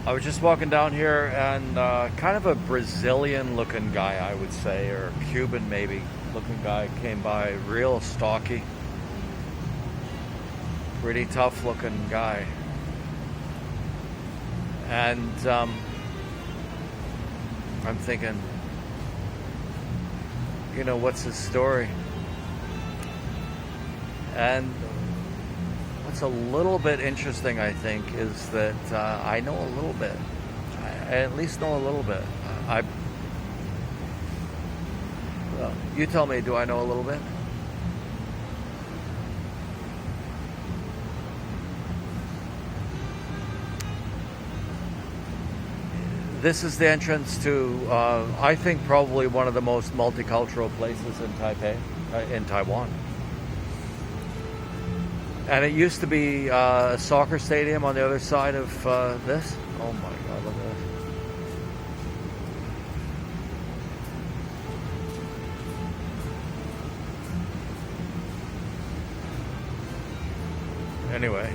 I was just walking down here, and kind of a Brazilian looking guy, I would say, or Cuban maybe looking guy came by, real stocky, pretty tough looking guy. And I'm thinking, what's his story? And what's a little bit interesting, I think, is that I know a little bit. I at least know a little bit. You tell me, do I know a little bit? This is the entrance to, I think, probably one of the most multicultural places in Taipei, in Taiwan. And it used to be a soccer stadium on the other side of this. Oh my God, look at this. Anyway,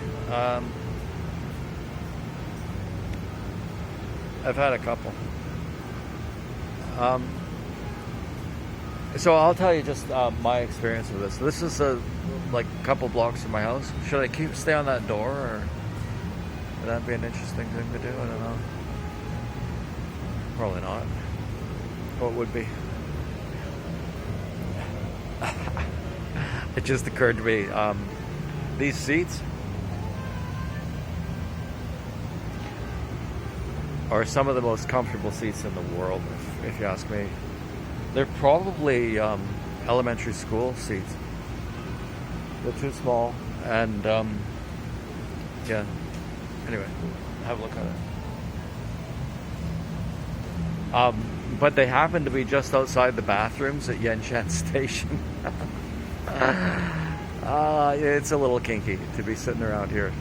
I've had a couple. So I'll tell you just my experience with this. This is like a couple blocks from my house. Should I stay on that door, or would that be an interesting thing to do? I don't know. Probably not. What would be? It just occurred to me. These seats are some of the most comfortable seats in the world, if you ask me. They're probably elementary school seats. They're too small, and yeah. Anyway, have a look at it. But they happen to be just outside the bathrooms at Yanshan Station. It's a little kinky to be sitting around here.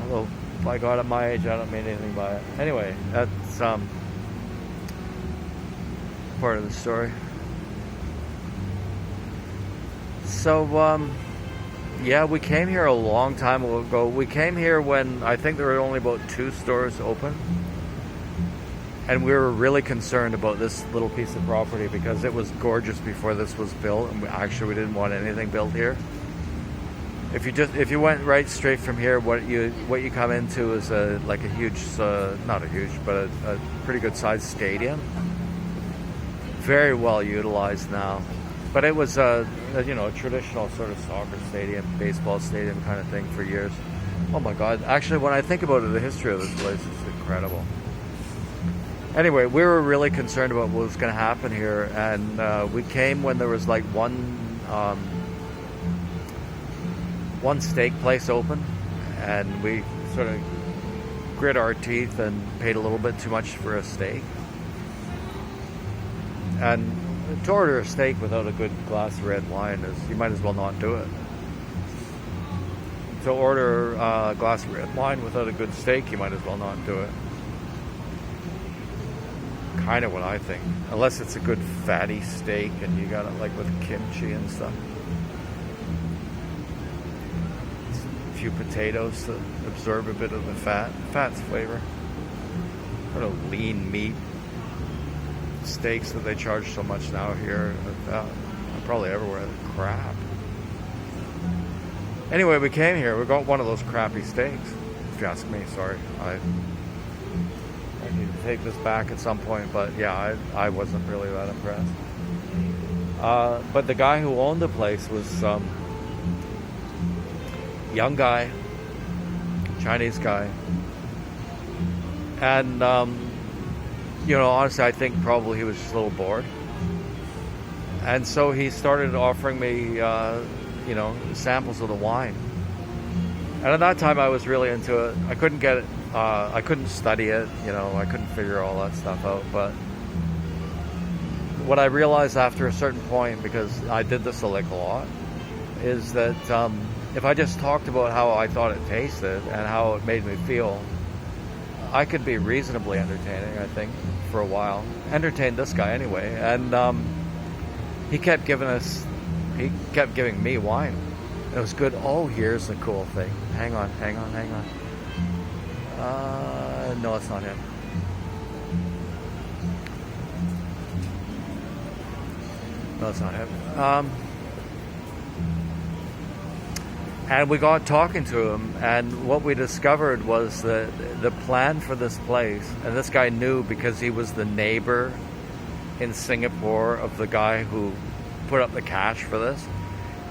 Although, by God, at my age, I don't mean anything by it. Anyway, that's part of the story. So, yeah, we came here a long time ago. We came here when I think there were only about 2 stores open. And we were really concerned about this little piece of property because it was gorgeous before this was built, and we didn't want anything built here. If you went right straight from here, what you come into is like a huge, not a huge, but a pretty good sized stadium. Very well utilized now, but it was a traditional sort of soccer stadium, baseball stadium kind of thing for years. Oh my God! Actually, when I think about it, the history of this place is incredible. Anyway, we were really concerned about what was going to happen here, and we came when there was like one steak place open, and we sort of grit our teeth and paid a little bit too much for a steak. And to order a steak without a good glass of red wine you might as well not do it. To order a glass of red wine without a good steak, you might as well not do it. Kind of what I think, unless it's a good fatty steak and you got it like with kimchi and stuff. A few potatoes to absorb a bit of the fat's flavor. Sort of lean meat steaks that they charge so much now here. Probably everywhere. Crap. Anyway, we came here. We got one of those crappy steaks. If you ask me, sorry. I need to take this back at some point, but yeah, I wasn't really that impressed. But the guy who owned the place was young guy, Chinese guy, and honestly, I think probably he was just a little bored, and so he started offering me samples of the wine. And at that time, I was really into it. I couldn't get it. I couldn't study it, I couldn't figure all that stuff out. But what I realized after a certain point, because I did this a lot, is that if I just talked about how I thought it tasted and how it made me feel, I could be reasonably entertaining, I think, for a while. Entertained this guy anyway. And he kept giving me wine. It was good. Oh, here's the cool thing. Hang on. No, it's not him. No, it's not him. And we got talking to him, and what we discovered was that the plan for this place, and this guy knew because he was the neighbor in Singapore of the guy who put up the cash for this.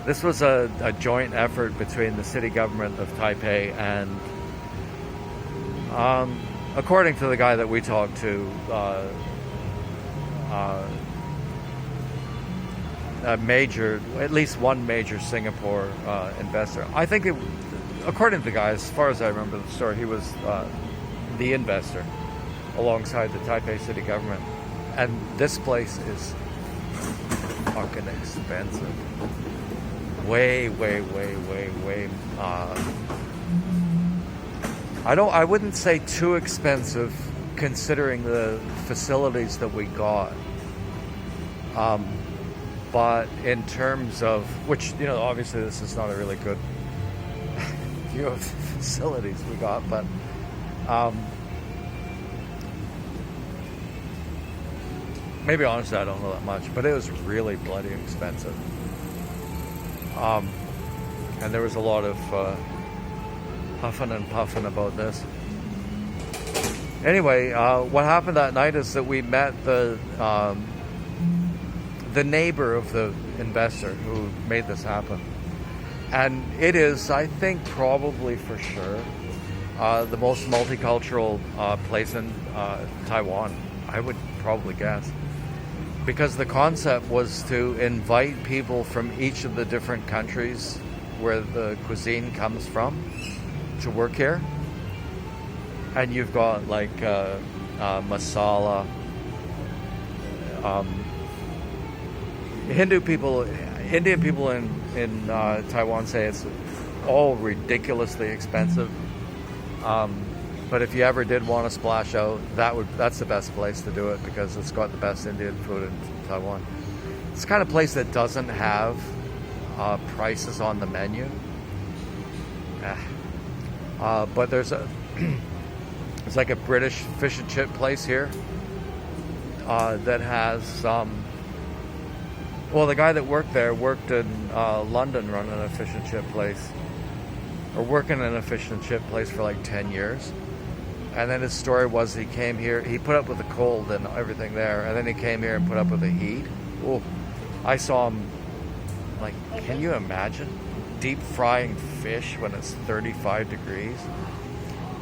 This was a joint effort between the city government of Taipei and, according to the guy that we talked to, at least one major Singapore investor. I think, according to the guy, as far as I remember the story, he was the investor alongside the Taipei city government. And this place is fucking expensive. Way. I wouldn't say too expensive considering the facilities that we got. But in terms of, which, obviously this is not a really good view of the facilities we got, but maybe honestly I don't know that much, but it was really bloody expensive. And there was a lot of huffing and puffing about this. Anyway, what happened that night is that we met the neighbor of the investor who made this happen. And it is, I think, probably for sure, the most multicultural place in Taiwan, I would probably guess. Because the concept was to invite people from each of the different countries where the cuisine comes from to work here. And you've got like masala, Indian people in Taiwan say it's all ridiculously expensive. But if you ever did want to splash out, that's the best place to do it because it's got the best Indian food in Taiwan. It's the kind of place that doesn't have prices on the menu. But there's it's like a British fish and chip place here that has the guy that worked there worked in London running a fish and chip place, or working in a fish and chip place for like 10 years. And then his story was he came here, he put up with the cold and everything there, and then he came here and put up with the heat. Oh, I saw him, like, can you imagine deep frying fish when it's 35 degrees?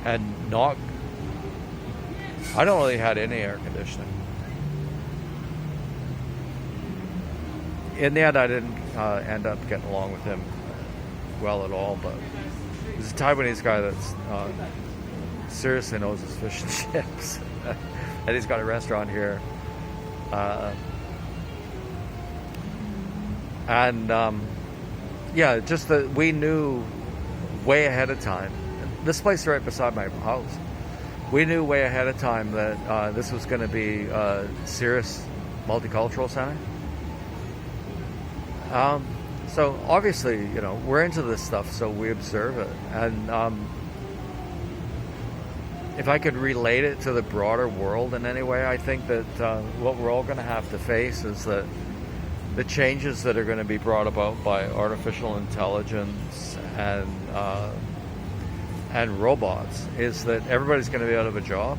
And I don't really had any air conditioning. In the end, I didn't end up getting along with him well at all, but he's a Taiwanese guy that's seriously knows his fish and chips. And he's got a restaurant here. Just that we knew way ahead of time. This place is right beside my house. We knew way ahead of time that this was going to be a serious multicultural center. So obviously, we're into this stuff, so we observe it. And if I could relate it to the broader world in any way, I think that what we're all going to have to face is that the changes that are going to be brought about by artificial intelligence and robots is that everybody's going to be out of a job.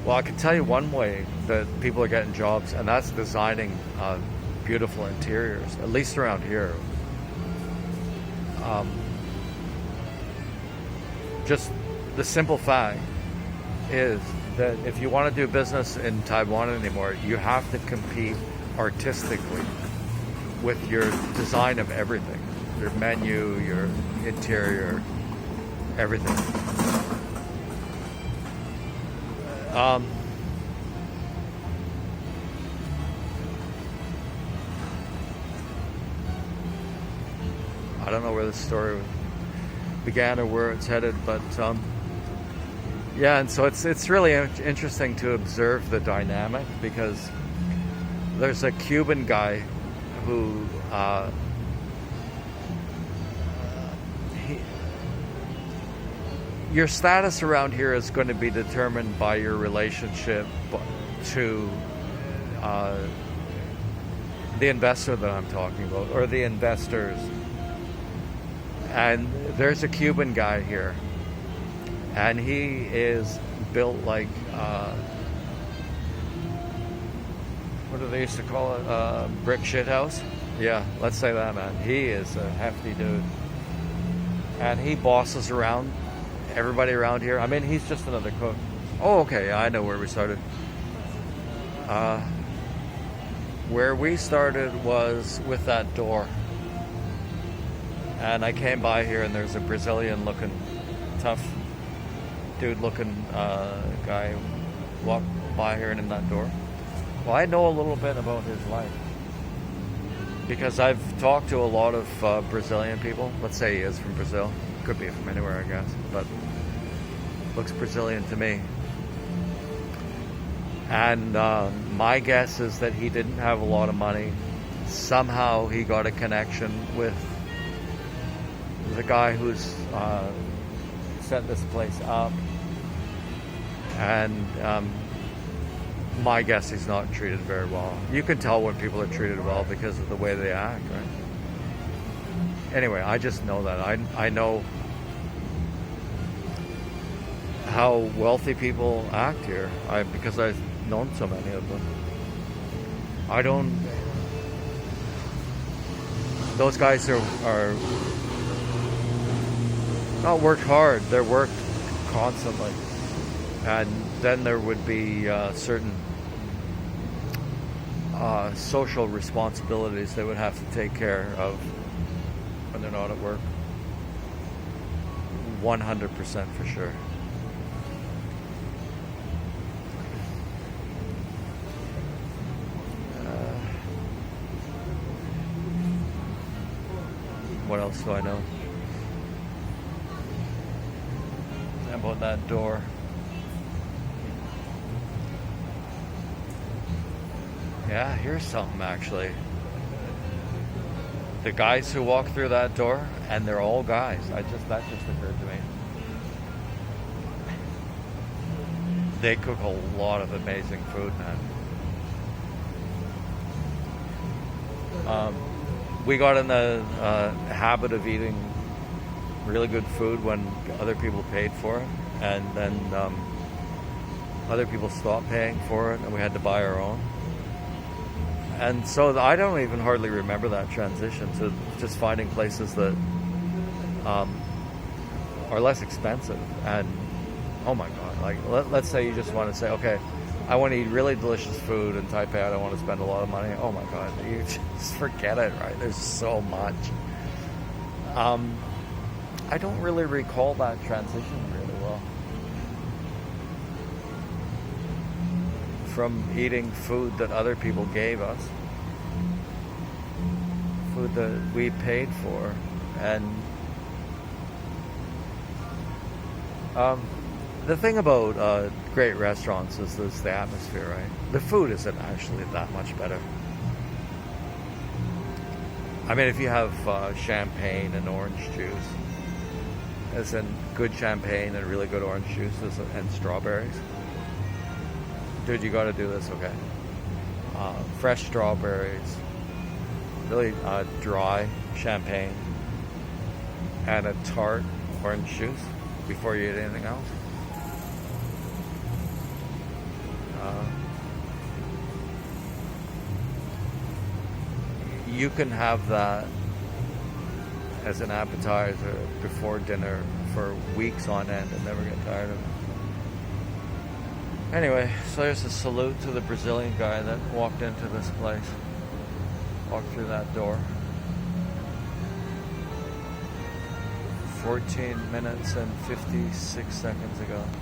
Well, I can tell you one way that people are getting jobs, and that's designing beautiful interiors, at least around here. Just the simple fact is that if you want to do business in Taiwan anymore, you have to compete artistically with your design of everything, your menu, your interior, everything. I don't know where this story began or where it's headed, but and so it's really interesting to observe the dynamic, because there's a Cuban guy who your status around here is going to be determined by your relationship to uh, the investor that I'm talking about, or the investors. And there's a Cuban guy here, and he is built like what do they used to call it? Brick shit house? Yeah, let's say that, man. He is a hefty dude. And he bosses around everybody around here. I mean, he's just another cook. Oh, okay, I know where we started. Where we started was with that door. And I came by here, and there's a Brazilian looking, tough dude looking guy walked by here and in that door. Well, I know a little bit about his life because I've talked to a lot of Brazilian people. Let's say he is from Brazil. Could be from anywhere, I guess, but looks Brazilian to me. And my guess is that he didn't have a lot of money. Somehow he got a connection with the guy who's set this place up. And my guess he's not treated very well. You can tell when people are treated well because of the way they act, right? Anyway, I just know that. I know how wealthy people act here because I've known so many of them. Those guys are not worked hard, they're worked constantly. And then there would be certain social responsibilities they would have to take care of when they're not at work. 100% for sure. What else do I know about that door? Yeah, here's something actually. The guys who walk through that door, and they're all guys. That just occurred to me. They cook a lot of amazing food, man. We got in the habit of eating really good food when other people paid for it, and then other people stopped paying for it, and we had to buy our own. And so I don't even hardly remember that transition to just finding places that are less expensive. And oh my God, like let's say you just want to say, okay, I want to eat really delicious food in Taipei. I don't want to spend a lot of money. Oh my God, you just forget it, right? There's so much. I don't really recall that transition really well. From eating food that other people gave us, food that we paid for, and the thing about great restaurants is the atmosphere, right? The food isn't actually that much better. I mean, if you have champagne and orange juice, as in good champagne and really good orange juices and strawberries, dude, you got to do this, okay? Fresh strawberries, really dry champagne, and a tart orange juice before you eat anything else. You can have that as an appetizer before dinner for weeks on end and never get tired of it. Anyway, so there's a salute to the Brazilian guy that walked into this place, walked through that door. 14 minutes and 56 seconds ago.